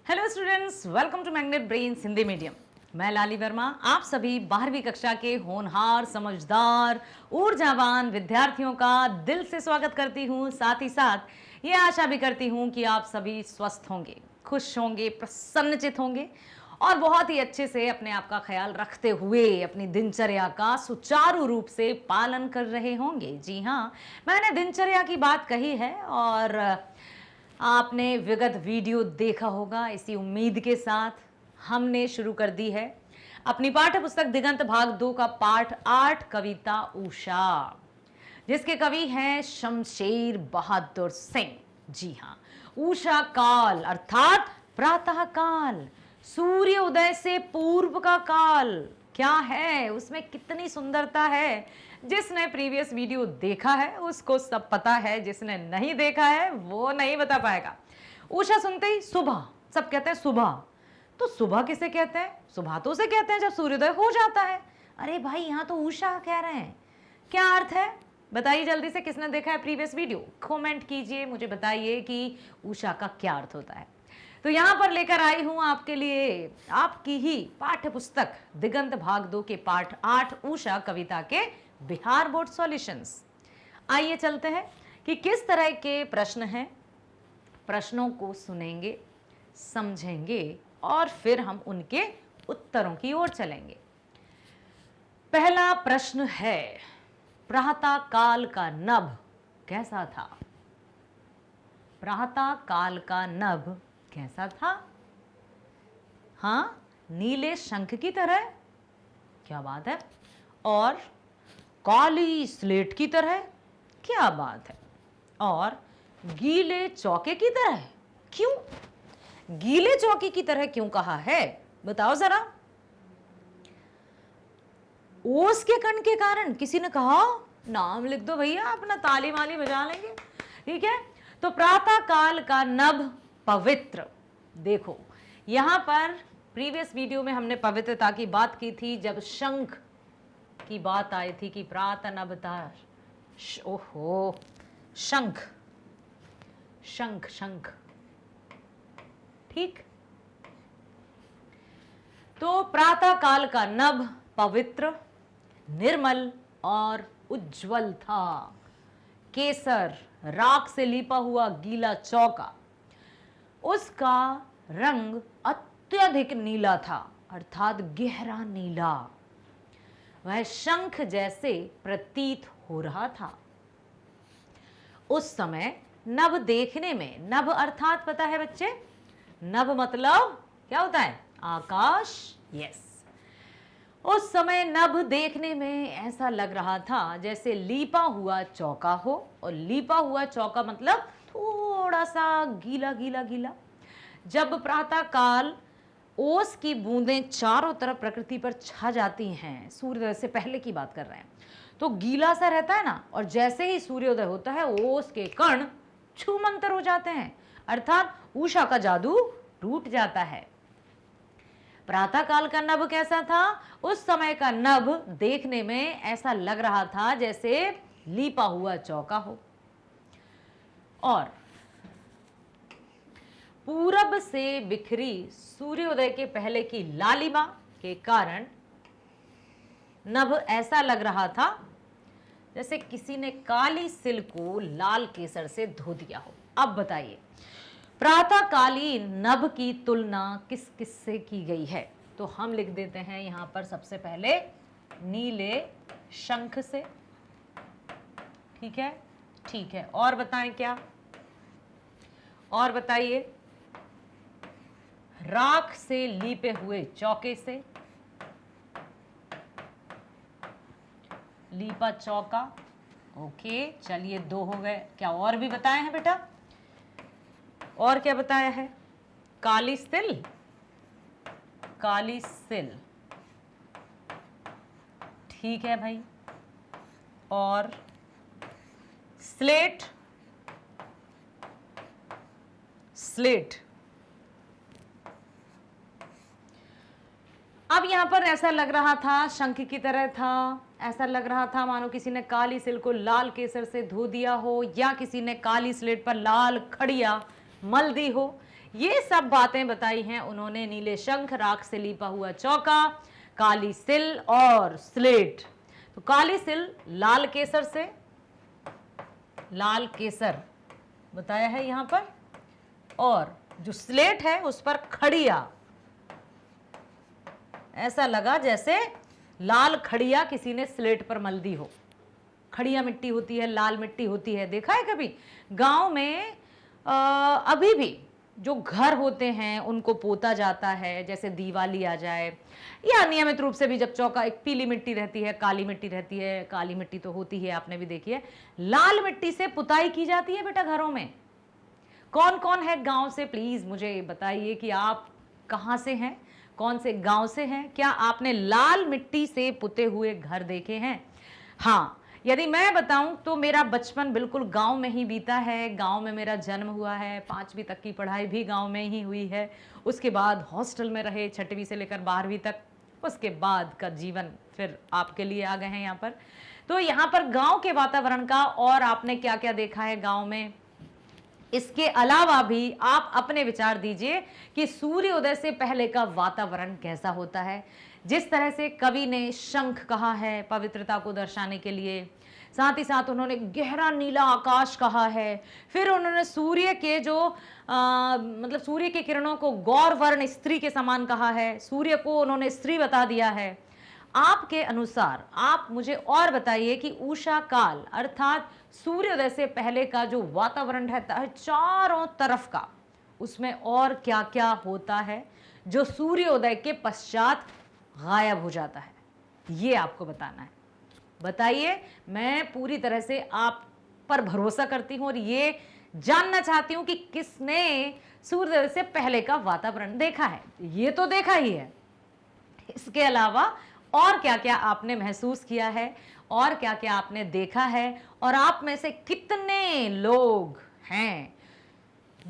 Hello students, welcome to magnet brains Hindi medium. मैं लाली वर्मा आप सभी 12वीं कक्षा के होनहार, समझदार, ऊर्जावान विद्यार्थियों का दिल से स्वागत करती हूँ। साथ ही साथ ये आशा भी करती हूँ कि आप सभी स्वस्थ होंगे, खुश होंगे, प्रसन्नचित होंगे और बहुत ही अच्छे से अपने आप का ख्याल रखते हुए अपनी दिनचर्या का सुचारू रूप से पालन कर रहे होंगे। जी हाँ, मैंने दिनचर्या की बात कही है और आपने विगत वीडियो देखा होगा। इसी उम्मीद के साथ हमने शुरू कर दी है अपनी पाठ्य पुस्तक दिगंत भाग 2 का पाठ 8 कविता उषा, जिसके कवि हैं शमशेर बहादुर सिंह। जी हाँ, उषा काल अर्थात प्रातः काल, सूर्य उदय से पूर्व का काल क्या है, उसमें कितनी सुंदरता है। जिसने प्रीवियस वीडियो देखा है उसको सब पता है, जिसने नहीं देखा है वो नहीं बता पाएगा। उषा सुनते ही सुबह, सब कहते हैं सुबह, तो सुबह किसे कहते हैं? सुबह तो उसे कहते हैं जब सूर्योदय हो जाता है। अरे भाई, यहाँ तो उषा कह रहे हैं, क्या अर्थ है बताइए जल्दी से। किसने देखा है प्रीवियस वीडियो कमेंट कीजिए, मुझे बताइए कि उषा का क्या अर्थ होता है। तो यहाँ पर लेकर आई हूँ आपके लिए आपकी ही पाठ्य पुस्तक दिगंत भाग 2 के पाठ 8 उषा कविता के बिहार बोर्ड सॉल्यूशंस। आइए चलते हैं कि किस तरह के प्रश्न हैं। प्रश्नों को सुनेंगे, समझेंगे और फिर हम उनके उत्तरों की ओर चलेंगे। पहला प्रश्न है, प्रातः काल का नभ कैसा था? प्रातः काल का नभ कैसा था? हाँ, नीले शंख की तरह, क्या बात है। और काली स्लेट की तरह, क्या बात है। और गीले चौके की तरह, क्यों? गीले चौके की तरह क्यों कहा है बताओ जरा। ओस के कण के कारण, किसी ने कहा नाम लिख दो भैया, अपना ताली माली बजा लेंगे। ठीक है, तो प्रातः काल का नभ पवित्र। देखो यहां पर प्रीवियस वीडियो में हमने पवित्रता की बात की थी, जब शंख की बात आई थी कि प्रातः नभता, ओहो, शंख शंख शंख, ठीक। तो प्रातः काल का नभ पवित्र, निर्मल और उज्जवल था। केसर राख से लिपा हुआ गीला चौका, उसका रंग अत्यधिक नीला था, अर्थात गहरा नीला। वह शंख जैसे प्रतीत हो रहा था। उस समय नभ देखने में, नभ अर्थात पता है बच्चे, नभ मतलब क्या होता है? आकाश। यस, उस समय नभ देखने में ऐसा लग रहा था जैसे लीपा हुआ चौका हो, और लीपा हुआ चौका मतलब थोड़ा सा गीला गीला गीला। जब प्रातः काल ओस की बूंदें चारों तरफ प्रकृति पर छा जाती हैं, सूर्योदय से पहले की बात कर रहे हैं, तो गीला सा रहता है ना, और जैसे ही सूर्योदय होता है ओस के कण छूमंतर हो जाते हैं, अर्थात उषा का जादू टूट जाता है। प्रातः काल का नभ कैसा था? उस समय का नभ देखने में ऐसा लग रहा था जैसे लीपा हुआ चौका हो, और पूरब से बिखरी सूर्योदय के पहले की लालिमा के कारण नभ ऐसा लग रहा था जैसे किसी ने काली सिल को लाल केसर से धो दिया हो। अब बताइए, प्रातःकालीन नभ की तुलना किस किस से की गई है? तो हम लिख देते हैं यहां पर सबसे पहले नीले शंख से। ठीक है, ठीक है, और बताएं क्या? और बताइए, राख से लीपे हुए चौके से, लीपा चौका। ओके, चलिए 2 हो गए। क्या और भी बताए हैं बेटा? और क्या बताया है? काली सिल, काली सिल, ठीक है भाई। और स्लेट, स्लेट। अब यहां पर ऐसा लग रहा था शंख की तरह था, ऐसा लग रहा था मानो किसी ने काली सिल को लाल केसर से धो दिया हो, या किसी ने काली स्लेट पर लाल खड़िया मल दी हो, ये सब बातें बताई हैं उन्होंने। नीले शंख, राख से लीपा हुआ चौका, काली सिल और स्लेट। तो काली सिल लाल केसर से, लाल केसर बताया है यहां पर, और जो स्लेट है उस पर खड़िया, ऐसा लगा जैसे लाल खड़िया किसी ने स्लेट पर मल दी हो। खड़िया मिट्टी होती है, लाल मिट्टी होती है, देखा है कभी गांव में? अभी भी जो घर होते हैं उनको पोता जाता है, जैसे दिवाली आ जाए या नियमित रूप से भी जब चौका, एक पीली मिट्टी रहती है, काली मिट्टी रहती है, काली मिट्टी तो होती है, आपने भी देखी है, लाल मिट्टी से पुताई की जाती है बेटा घरों में। कौन कौन है गांव से, प्लीज मुझे बताइए कि आप कहां से हैं, कौन से गांव से हैं, क्या आपने लाल मिट्टी से पुते हुए घर देखे हैं? हाँ, यदि मैं बताऊं तो मेरा बचपन बिल्कुल गांव में ही बीता है, गांव में मेरा जन्म हुआ है, 5वीं तक की पढ़ाई भी गांव में ही हुई है, उसके बाद हॉस्टल में रहे 6वीं से लेकर 12वीं तक, उसके बाद का जीवन फिर आपके लिए आ गए हैं यहाँ पर। तो यहाँ पर गांव के वातावरण का और आपने क्या क्या देखा है गांव में, इसके अलावा भी आप अपने विचार दीजिए कि सूर्योदय से पहले का वातावरण कैसा होता है। जिस तरह से कवि ने शंख कहा है पवित्रता को दर्शाने के लिए, साथ ही साथ उन्होंने गहरा नीला आकाश कहा है, फिर उन्होंने सूर्य के जो मतलब सूर्य की किरणों को गौर वर्ण स्त्री के समान कहा है, सूर्य को उन्होंने स्त्री बता दिया है। आपके अनुसार आप मुझे और बताइए कि उषा काल अर्थात सूर्योदय से पहले का जो वातावरण रहता है चारों तरफ का, उसमें और क्या क्या होता है जो सूर्योदय के पश्चात गायब हो जाता है, ये आपको बताना है। बताइए, मैं पूरी तरह से आप पर भरोसा करती हूं और ये जानना चाहती हूं कि किसने सूर्योदय से पहले का वातावरण देखा है। ये तो देखा ही है, इसके अलावा और क्या क्या आपने महसूस किया है और क्या क्या आपने देखा है, और आप में से कितने लोग हैं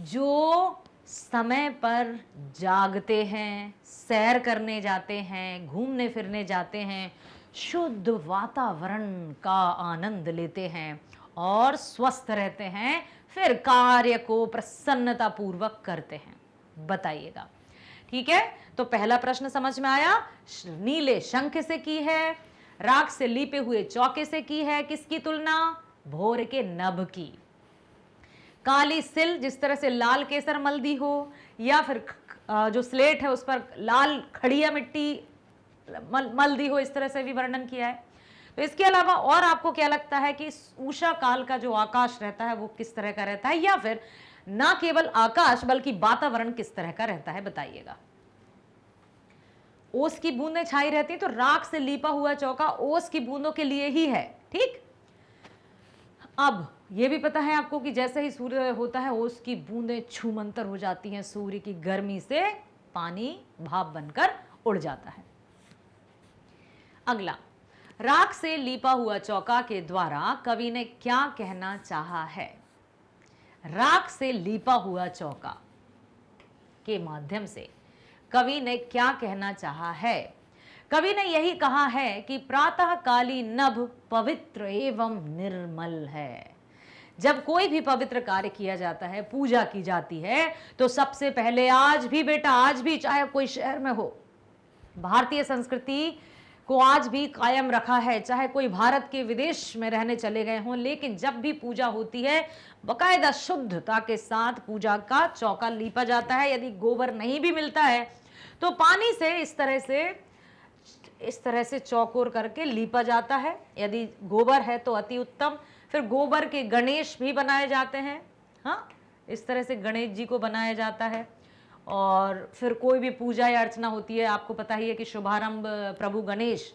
जो समय पर जागते हैं, सैर करने जाते हैं, घूमने फिरने जाते हैं, शुद्ध वातावरण का आनंद लेते हैं और स्वस्थ रहते हैं, फिर कार्य को प्रसन्नता पूर्वक करते हैं? बताइएगा। ठीक है, तो पहला प्रश्न समझ में आया। नीले शंख से की है, राख से लीपे हुए चौके से की है, किसकी तुलना? भोर के नभ की। काली सिल जिस तरह से लाल केसर मल दी हो, या फिर जो स्लेट है उस पर लाल खड़िया मिट्टी मल दी हो, इस तरह से भी वर्णन किया है। तो इसके अलावा और आपको क्या लगता है कि उषा काल का जो आकाश रहता है वो किस तरह का रहता है, या फिर ना केवल आकाश बल्कि वातावरण किस तरह का रहता है? बताइएगा। ओस की बूंदें छाई रहती हैं, तो राख से लीपा हुआ चौका ओस की बूंदों के लिए ही है। ठीक, अब यह भी पता है आपको कि जैसे ही सूर्य होता है ओस की बूंदें छूमंतर हो जाती हैं, सूर्य की गर्मी से पानी भाप बनकर उड़ जाता है। अगला, राख से लीपा हुआ चौका के द्वारा कवि ने क्या कहना चाहा है? राख से लीपा हुआ चौका के माध्यम से कवि ने क्या कहना चाहा है? कवि ने यही कहा है कि प्रातः काली नभ पवित्र एवं निर्मल है। जब कोई भी पवित्र कार्य किया जाता है, पूजा की जाती है, तो सबसे पहले, आज भी बेटा, आज भी चाहे कोई शहर में हो, भारतीय संस्कृति को आज भी कायम रखा है, चाहे कोई भारत के विदेश में रहने चले गए हों, लेकिन जब भी पूजा होती है बकायदा शुद्धता के साथ पूजा का चौका लीपा जाता है। यदि गोबर नहीं भी मिलता है तो पानी से इस तरह से चौकोर करके लीपा जाता है। यदि गोबर है तो अति उत्तम। फिर गोबर के गणेश भी बनाए जाते हैं, हाँ, इस तरह से गणेश जी को बनाया जाता है। और फिर कोई भी पूजा या अर्चना होती है, आपको पता ही है कि शुभारंभ प्रभु गणेश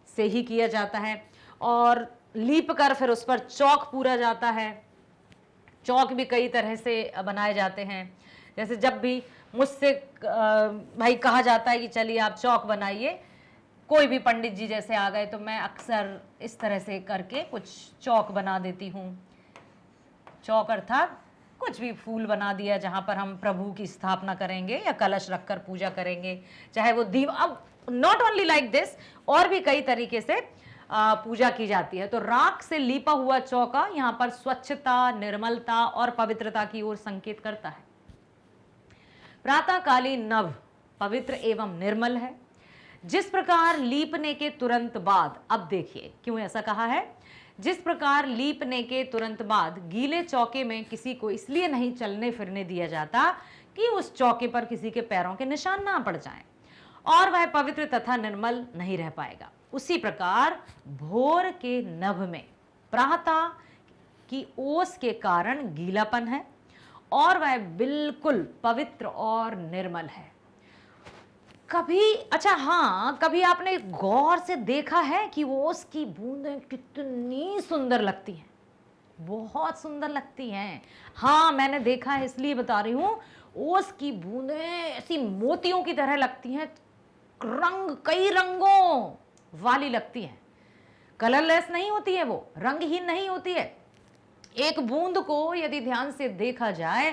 से ही किया जाता है, और लीप कर फिर उस पर चौक पूरा जाता है। चौक भी कई तरह से बनाए जाते हैं, जैसे जब भी मुझसे भाई कहा जाता है कि चलिए आप चौक बनाइए, कोई भी पंडित जी जैसे आ गए, तो मैं अक्सर इस तरह से करके कुछ चौक बना देती हूँ। चौक अर्थात कुछ भी फूल बना दिया जहाँ पर हम प्रभु की स्थापना करेंगे या कलश रखकर पूजा करेंगे, चाहे वो दीव, अब नॉट ओनली लाइक दिस, और भी कई तरीके से पूजा की जाती है। तो राख से लीपा हुआ चौका यहाँ पर स्वच्छता, निर्मलता और पवित्रता की ओर संकेत करता है। प्रातःकालीन नभ पवित्र एवं निर्मल है। जिस प्रकार लीपने के तुरंत बाद, अब देखिए क्यों ऐसा कहा है, जिस प्रकार लीपने के तुरंत बाद गीले चौके में किसी को इसलिए नहीं चलने फिरने दिया जाता कि उस चौके पर किसी के पैरों के निशान ना पड़ जाएं और वह पवित्र तथा निर्मल नहीं रह पाएगा, उसी प्रकार भोर के नभ में प्रातः की ओस के कारण गीलापन है और वह बिल्कुल पवित्र और निर्मल है। कभी, अच्छा हाँ, कभी आपने गौर से देखा है कि ओस की बूंदें कितनी सुंदर लगती हैं? बहुत सुंदर लगती हैं। हाँ, मैंने देखा है, इसलिए बता रही हूँ। ओस की बूंदें ऐसी मोतियों की तरह लगती हैं, रंग कई रंगों वाली लगती हैं, कलरलेस नहीं होती है, वो रंगहीन नहीं होती है। एक बूंद को यदि ध्यान से देखा जाए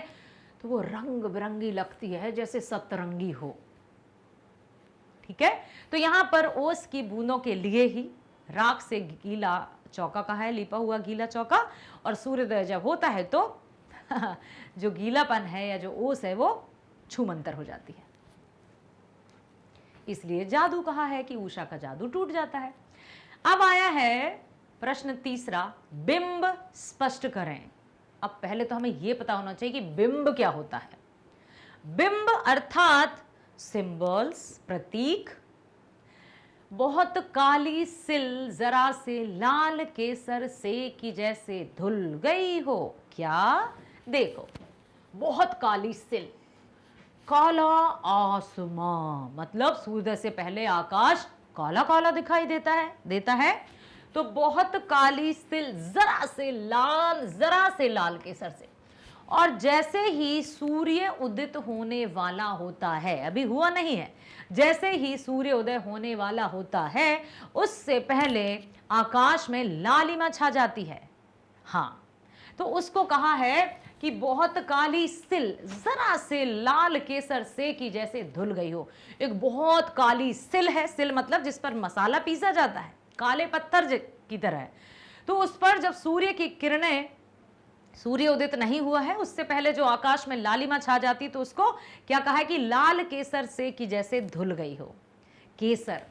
तो वो रंग बिरंगी लगती है, जैसे सतरंगी हो। ठीक है, तो यहां पर ओस की बूंदों के लिए ही राख से गीला चौका कहा है, लिपा हुआ गीला चौका, और सूर्योदय जब होता है तो जो गीलापन है या जो ओस है वो छूमंतर हो जाती है। इसलिए जादू कहा है कि उषा का जादू टूट जाता है। अब आया है प्रश्न तीसरा, बिंब स्पष्ट करें। अब पहले तो हमें यह पता होना चाहिए कि बिंब क्या होता है। बिंब अर्थात सिंबल्स, प्रतीक। बहुत काली सिल जरा से लाल केसर से कि जैसे धुल गई हो। क्या? देखो, बहुत काली सिल, काला आसमां, मतलब सूर्योदय से पहले आकाश काला काला दिखाई देता है। तो बहुत काली सिल, जरा से लाल केसर से, और जैसे ही सूर्य उदित होने वाला होता है, अभी हुआ नहीं है, जैसे ही सूर्य उदय होने वाला होता है उससे पहले आकाश में लालिमा छा जाती है। हाँ, तो उसको कहा है कि बहुत काली सिल जरा से लाल केसर से कि जैसे धुल गई हो। एक बहुत काली सिल है, सिल मतलब जिस पर मसाला पीसा जाता है, काले पत्थर की तरह। तो उस पर जब सूर्य की किरणें, सूर्य उदित नहीं हुआ है उससे पहले जो आकाश में लालिमा छा जाती, तो उसको क्या कहा है कि लाल केसर से कि जैसे धुल गई हो। केसर,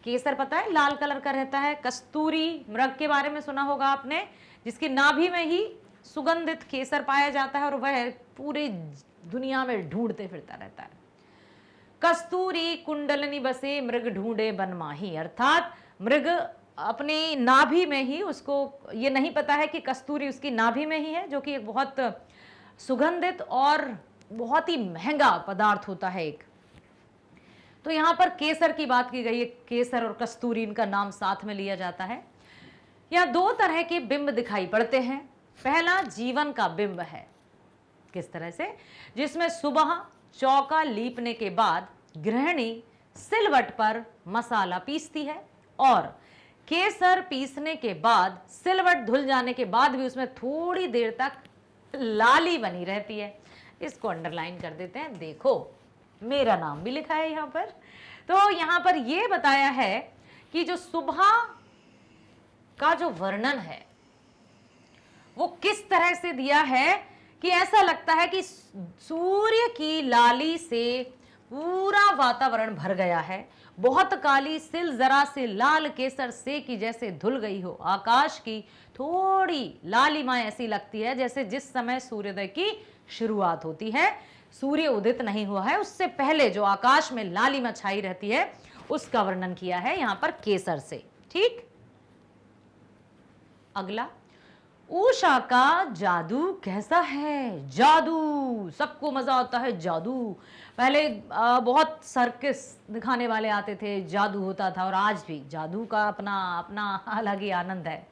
केसर पता है लाल कलर का रहता है। कस्तूरी मृग के बारे में सुना होगा आपने, जिसकी नाभि में ही सुगंधित केसर पाया जाता है और वह पूरी दुनिया में ढूंढते फिरता रहता है। कस्तूरी कुंडलनी बसे मृग ढूंढे बनमाही, अर्थात मृग अपनी नाभि में ही, उसको ये नहीं पता है कि कस्तूरी उसकी नाभि में ही है, जो कि एक बहुत सुगंधित और बहुत ही महंगा पदार्थ होता है एक। तो यहां पर केसर की बात की गई है, केसर और कस्तूरी इनका नाम साथ में लिया जाता है। यहां दो तरह के बिंब दिखाई पड़ते हैं। पहला जीवन का बिंब है, किस तरह से, जिसमें सुबह चौका लीपने के बाद गृहिणी सिलवट पर मसाला पीसती है और केसर पीसने के बाद सिलवट धुल जाने के बाद भी उसमें थोड़ी देर तक लाली बनी रहती है। इसको अंडरलाइन कर देते हैं, देखो मेरा नाम भी लिखा है यहां पर। तो यहां पर यह बताया है कि जो सुबह का जो वर्णन है वो किस तरह से दिया है कि ऐसा लगता है कि सूर्य की लाली से पूरा वातावरण भर गया है। बहुत काली सिल जरा से लाल केसर से कि जैसे धुल गई हो। आकाश की थोड़ी लालिमा ऐसी लगती है जैसे जिस समय सूर्योदय की शुरुआत होती है, सूर्य उदित नहीं हुआ है उससे पहले जो आकाश में लालिमा छाई रहती है उसका वर्णन किया है यहां पर केसर से। ठीक, अगला, उषा का जादू कैसा है? जादू, सबको मजा आता है जादू। पहले बहुत सर्कस दिखाने वाले आते थे, जादू होता था, और आज भी जादू का अपना अपना अलग ही आनंद है।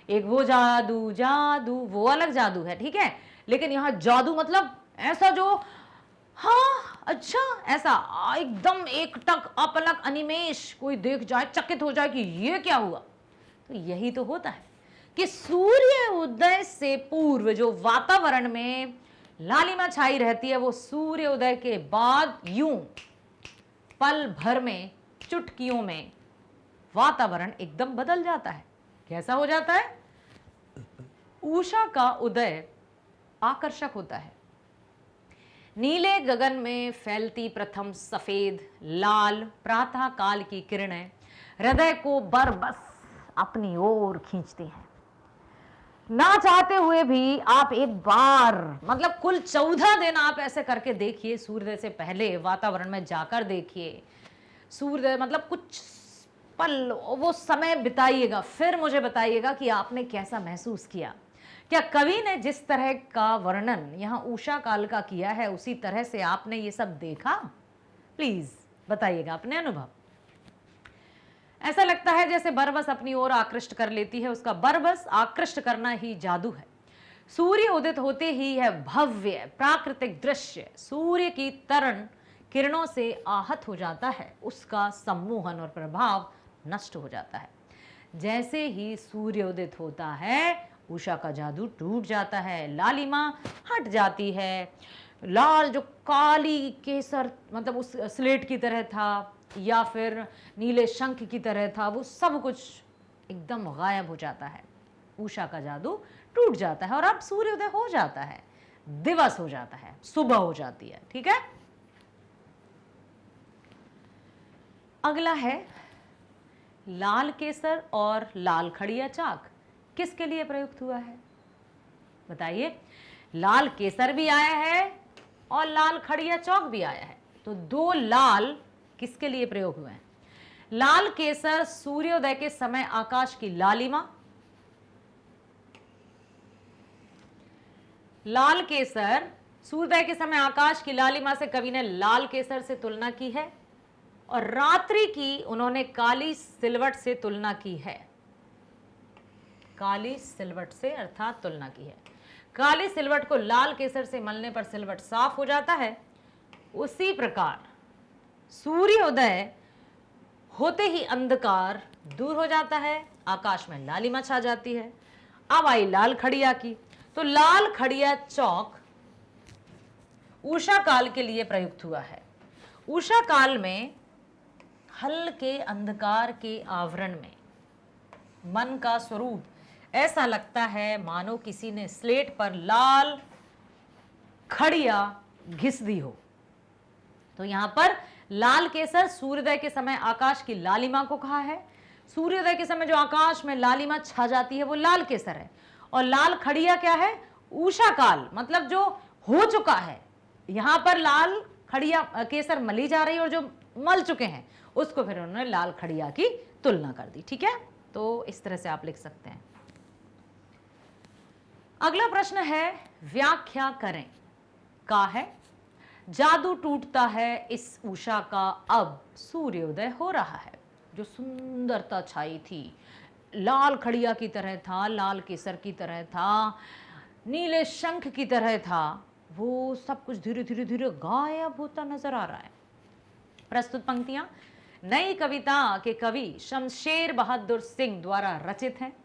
एक वो जादू वो अलग जादू है, ठीक है, लेकिन यहाँ जादू मतलब ऐसा जो, हाँ अच्छा, ऐसा एकदम एकटक अपलक अनिमेष कोई देख जाए चकित हो जाए कि ये क्या हुआ। तो यही तो होता है कि सूर्य उदय से पूर्व जो वातावरण में लालिमा छाई रहती है वो सूर्य उदय के बाद यूं पल भर में, चुटकियों में वातावरण एकदम बदल जाता है। कैसा हो जाता है? उषा का उदय आकर्षक होता है, नीले गगन में फैलती प्रथम सफेद लाल प्रातः काल की किरणें हृदय को बरबस अपनी ओर खींचती हैं। ना चाहते हुए भी आप एक बार मतलब कुल 14 दिन आप ऐसे करके देखिए, सूर्योदय से पहले वातावरण में जाकर देखिए, सूर्योदय मतलब कुछ पल वो समय बिताइएगा, फिर मुझे बताइएगा कि आपने कैसा महसूस किया। क्या कवि ने जिस तरह का वर्णन यहाँ उषा काल का किया है उसी तरह से आपने ये सब देखा? प्लीज बताइएगा अपने अनुभव। ऐसा लगता है जैसे बरबस अपनी ओर आकृष्ट कर लेती है, उसका बरबस आकृष्ट करना ही जादू है। सूर्य उदित होते ही यह भव्य प्राकृतिक दृश्य सूर्य की तरण किरणों से आहत हो जाता है, उसका सम्मोहन और प्रभाव नष्ट हो जाता है। जैसे ही सूर्य उदित होता है उषा का जादू टूट जाता है, लालिमा हट जाती है, लाल जो काली केसर मतलब उस स्लेट की तरह था या फिर नीले शंख की तरह था, वो सब कुछ एकदम गायब हो जाता है। उषा का जादू टूट जाता है और अब सूर्योदय हो जाता है, दिवस हो जाता है, सुबह हो जाती है। ठीक है, अगला है लाल केसर और लाल खड़िया चाक किसके लिए प्रयुक्त हुआ है? बताइए। लाल केसर भी आया है और लाल खड़िया चौक भी आया है, तो दो लाल किसके लिए प्रयोग हुए हैं? लाल केसर सूर्योदय के समय आकाश की लालिमा, लाल केसर सूर्योदय के समय आकाश की लालिमा से कवि ने लाल केसर से तुलना की है और रात्रि की उन्होंने काली सिलवट से तुलना की है। काली सिलवट से अर्थात तुलना की है। काली सिलवट को लाल केसर से मलने पर सिलवट साफ हो जाता है, उसी प्रकार सूर्योदय होते ही अंधकार दूर हो जाता है, आकाश में लालिमा छा जाती है। अब आई लाल खड़िया की, तो लाल खड़िया चौक उषा काल के लिए प्रयुक्त हुआ है। उषा काल में हल्के अंधकार के आवरण में मन का स्वरूप ऐसा लगता है मानो किसी ने स्लेट पर लाल खड़िया घिस दी हो। तो यहां पर लाल केसर सूर्योदय के समय आकाश की लालिमा को कहा है। सूर्योदय के समय जो आकाश में लालिमा छा जाती है वो लाल केसर है, और लाल खड़िया क्या है? उषा काल, मतलब जो हो चुका है। यहां पर लाल खड़िया केसर मली जा रही है और जो मल चुके हैं उसको फिर उन्होंने लाल खड़िया की तुलना कर दी। ठीक है, तो इस तरह से आप लिख सकते हैं। अगला प्रश्न है व्याख्या करें का है जादू टूटता है इस उषा का, अब सूर्योदय हो रहा है। जो सुंदरता छाई थी, लाल खड़िया की तरह था, लाल केसर की तरह था, नीले शंख की तरह था, वो सब कुछ धीरे धीरे धीरे गायब होता नजर आ रहा है। प्रस्तुत पंक्तियां नई कविता के कवि शमशेर बहादुर सिंह द्वारा रचित हैं।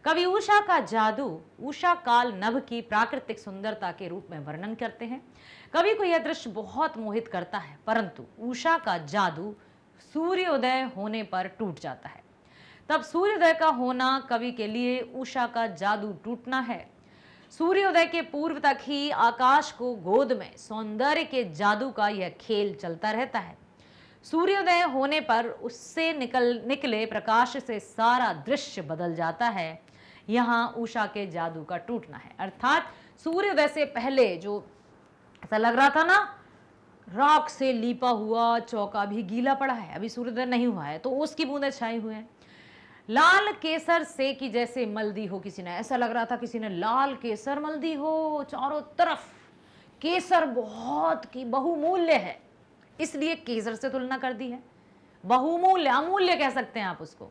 कवि उषा का जादू उषा काल नभ की प्राकृतिक सुंदरता के रूप में वर्णन करते हैं। कवि को यह दृश्य बहुत मोहित करता है, परंतु उषा का जादू सूर्योदय होने पर टूट जाता है। तब सूर्योदय का होना कवि के लिए उषा का जादू टूटना है। सूर्योदय के पूर्व तक ही आकाश को गोद में सौंदर्य के जादू का यह खेल चलता रहता है। सूर्योदय होने पर उससे निकले प्रकाश से सारा दृश्य बदल जाता है। यहाँ उषा के जादू का टूटना है, अर्थात सूर्योदय से पहले जो ऐसा लग रहा था ना, राख से लीपा हुआ चौका भी गीला पड़ा है, अभी सूर्योदय नहीं हुआ है तो उसकी बूंदें छाई हुए हैं। लाल केसर से कि जैसे मल दी हो किसी ने, ऐसा लग रहा था किसी ने लाल केसर मल दी हो चारों तरफ। केसर बहुत की बहुमूल्य है, इसलिए केसर से तुलना कर दी है। बहुमूल्य, अमूल्य कह सकते हैं आप उसको,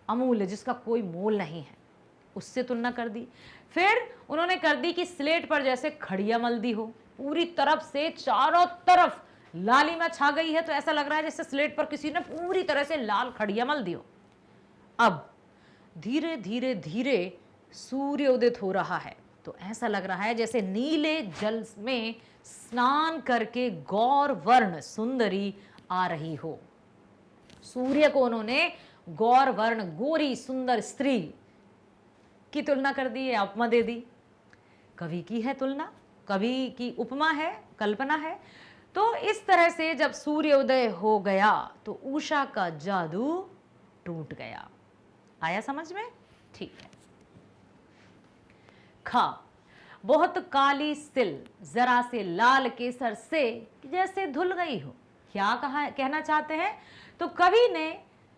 अमूल्य जिसका कोई मोल नहीं है, उससे तुलना कर दी। फिर उन्होंने कर दी कि स्लेट पर जैसे खड़िया मल दी हो, पूरी तरफ से चारों तरफ लालिमा छा गई है, तो ऐसा लग रहा है जैसे स्लेट पर किसी ने पूरी तरह से लाल खड़िया मल दी हो। अब धीरे धीरे धीरे सूर्य उदित हो रहा है, तो ऐसा लग रहा है जैसे नीले जल में स्नान करके गौर वर्ण सुंदरी आ रही हो। सूर्य को उन्होंने गौर वर्ण गोरी सुंदर स्त्री की तुलना कर दी है, उपमा दे दी। कवि की है तुलना, कवि की उपमा है कल्पना है। तो इस तरह से जब सूर्योदय हो गया तो उषा का जादू टूट गया। आया समझ में? ठीक है। खा, बहुत काली सिल जरा से लाल केसर से जैसे धुल गई हो। क्या कहना चाहते हैं? तो कवि ने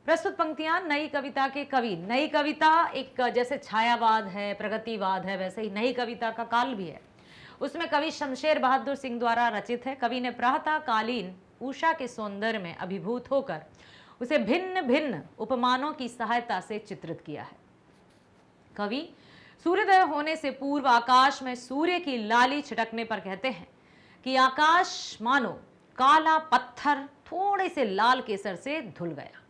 प्रस्तुत पंक्तियां नई कविता के कवि, नई कविता एक जैसे छायावाद है, प्रगतिवाद है, वैसे ही नई कविता का काल भी है। उसमें कवि शमशेर बहादुर सिंह द्वारा रचित है। कवि ने प्रातःकालीन उषा के सौंदर्य में अभिभूत होकर उसे भिन्न भिन्न उपमानों की सहायता से चित्रित किया है। कवि सूर्योदय होने से पूर्व आकाश में सूर्य की लाली छिटकने पर कहते हैं कि आकाश मानो काला पत्थर थोड़े से लाल केसर से धुल गया।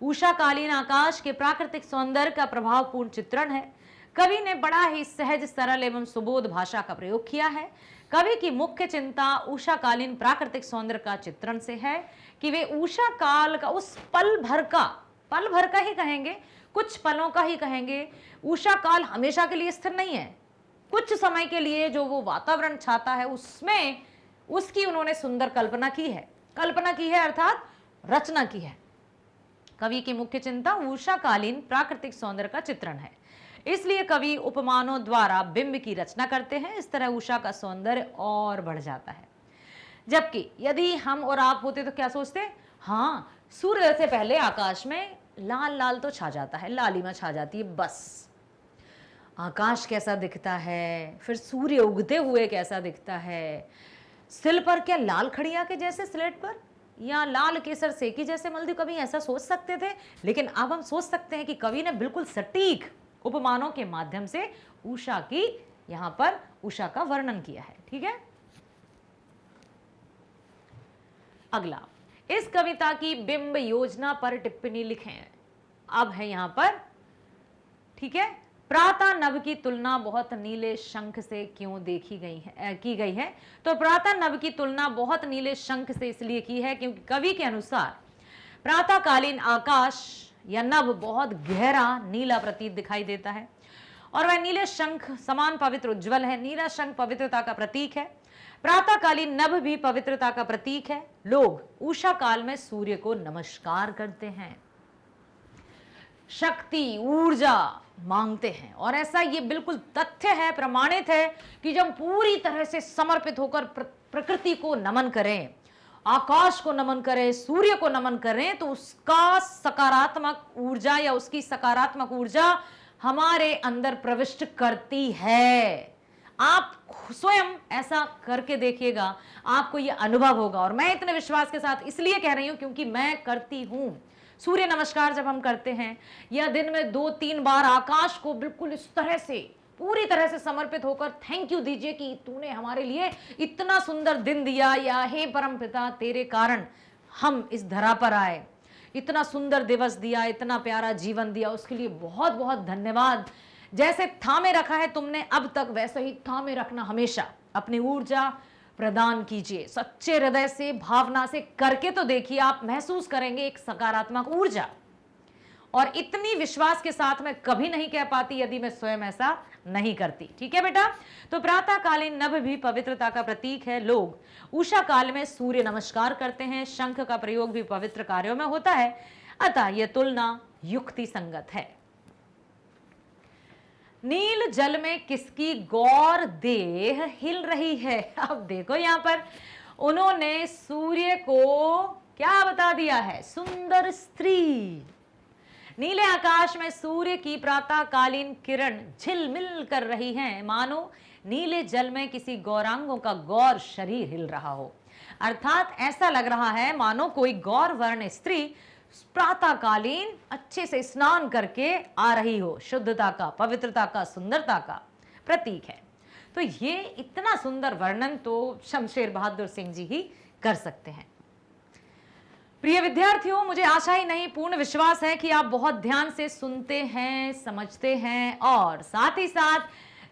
उषाकालीन आकाश के प्राकृतिक सौंदर्य का प्रभावपूर्ण चित्रण है। कवि ने बड़ा ही सहज, सरल एवं सुबोध भाषा का प्रयोग किया है। कवि की मुख्य चिंता उषाकालीन प्राकृतिक सौंदर्य का चित्रण से है कि वे उषा काल का उस पल भर का ही कहेंगे, कुछ पलों का ही कहेंगे। उषा काल हमेशा के लिए स्थिर नहीं है। कुछ समय के लिए जो वो वातावरण छाता है उसमें उसकी उन्होंने सुंदर कल्पना की है अर्थात रचना की है। कवि की मुख्य चिंता उषाकालीन प्राकृतिक सौंदर्य का चित्रण है, इसलिए कवि उपमानों द्वारा बिंब की रचना करते हैं। इस तरह उषा का सौंदर्य और बढ़ जाता है। जबकि यदि हम और आप होते तो क्या सोचते? हाँ, सूर्य से पहले आकाश में लाल लाल तो छा जाता है, लालिमा छा जाती है, बस आकाश कैसा दिखता है, फिर सूर्य उगते हुए कैसा दिखता है, सिल पर क्या लाल खड़िया के जैसे स्लेट पर या लाल केसर सेकी जैसे मलदी, कभी ऐसा सोच सकते थे। लेकिन अब हम सोच सकते हैं कि कवि ने बिल्कुल सटीक उपमानों के माध्यम से उषा की, यहां पर उषा का वर्णन किया है। ठीक है। अगला, इस कविता की बिंब योजना पर टिप्पणी लिखें। अब है यहां पर, ठीक है, प्रातः नभ की तुलना बहुत नीले शंख से क्यों की गई है? तो प्रातः नभ की तुलना बहुत नीले शंख से इसलिए की है क्योंकि कवि के अनुसार प्रातःकालीन आकाश या नभ बहुत गहरा नीला प्रतीत दिखाई देता है और वह नीले शंख समान पवित्र उज्जवल है। नीला शंख पवित्रता का प्रतीक है। प्रातःकालीन नभ भी पवित्रता का प्रतीक है। लोग उषा काल में सूर्य को नमस्कार करते हैं, शक्ति, ऊर्जा मांगते हैं और ऐसा ये बिल्कुल तथ्य है, प्रमाणित है कि जब पूरी तरह से समर्पित होकर प्रकृति को नमन करें, आकाश को नमन करें, सूर्य को नमन करें, तो उसका सकारात्मक ऊर्जा या उसकी सकारात्मक ऊर्जा हमारे अंदर प्रविष्ट करती है। आप स्वयं ऐसा करके देखिएगा, आपको यह अनुभव होगा। और मैं इतने विश्वास के साथ इसलिए कह रही हूं क्योंकि मैं करती हूं। सूर्य नमस्कार जब हम करते हैं या दिन में 2-3 बार आकाश को बिल्कुल इस तरह से पूरी तरह से समर्पित होकर थैंक यू दीजिए कि तूने हमारे लिए इतना सुंदर दिन दिया, या हे परमपिता तेरे कारण हम इस धरा पर आए, इतना सुंदर दिवस दिया, इतना प्यारा जीवन दिया, उसके लिए बहुत बहुत धन्यवाद। जैसे थामे रखा है तुमने अब तक, वैसे ही थामे रखना हमेशा। अपनी ऊर्जा प्रदान कीजिए सच्चे हृदय से, भावना से करके तो देखिए, आप महसूस करेंगे एक सकारात्मक ऊर्जा। और इतनी विश्वास के साथ मैं कभी नहीं कह पाती यदि मैं स्वयं ऐसा नहीं करती। ठीक है बेटा। तो प्रातःकालीन नभ भी पवित्रता का प्रतीक है। लोग उषा काल में सूर्य नमस्कार करते हैं। शंख का प्रयोग भी पवित्र कार्यों में होता है, अतः यह तुलना युक्ति संगत है। नील जल में किसकी गौर देह हिल रही है? अब देखो यहां पर उन्होंने सूर्य को क्या बता दिया है? सुंदर स्त्री। नीले आकाश में सूर्य की प्रातःकालीन किरण झिलमिल कर रही हैं, मानो नीले जल में किसी गौरांगों का गौर शरीर हिल रहा हो। अर्थात ऐसा लग रहा है मानो कोई गौर वर्ण स्त्री प्रातःकालीन अच्छे से स्नान करके आ रही हो। शुद्धता का, पवित्रता का, सुंदरता का प्रतीक है। तो ये इतना सुंदर वर्णन तो शमशेर बहादुर सिंह जी ही कर सकते हैं। प्रिय विद्यार्थियों, मुझे आशा ही नहीं पूर्ण विश्वास है कि आप बहुत ध्यान से सुनते हैं, समझते हैं और साथ ही साथ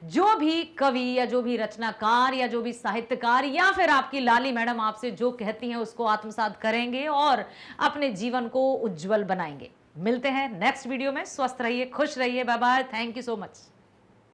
जो भी कवि या जो भी रचनाकार या जो भी साहित्यकार या फिर आपकी लाली मैडम आपसे जो कहती हैं उसको आत्मसात करेंगे और अपने जीवन को उज्जवल बनाएंगे। मिलते हैं नेक्स्ट वीडियो में। स्वस्थ रहिए, खुश रहिए। Bye bye. Thank you so much.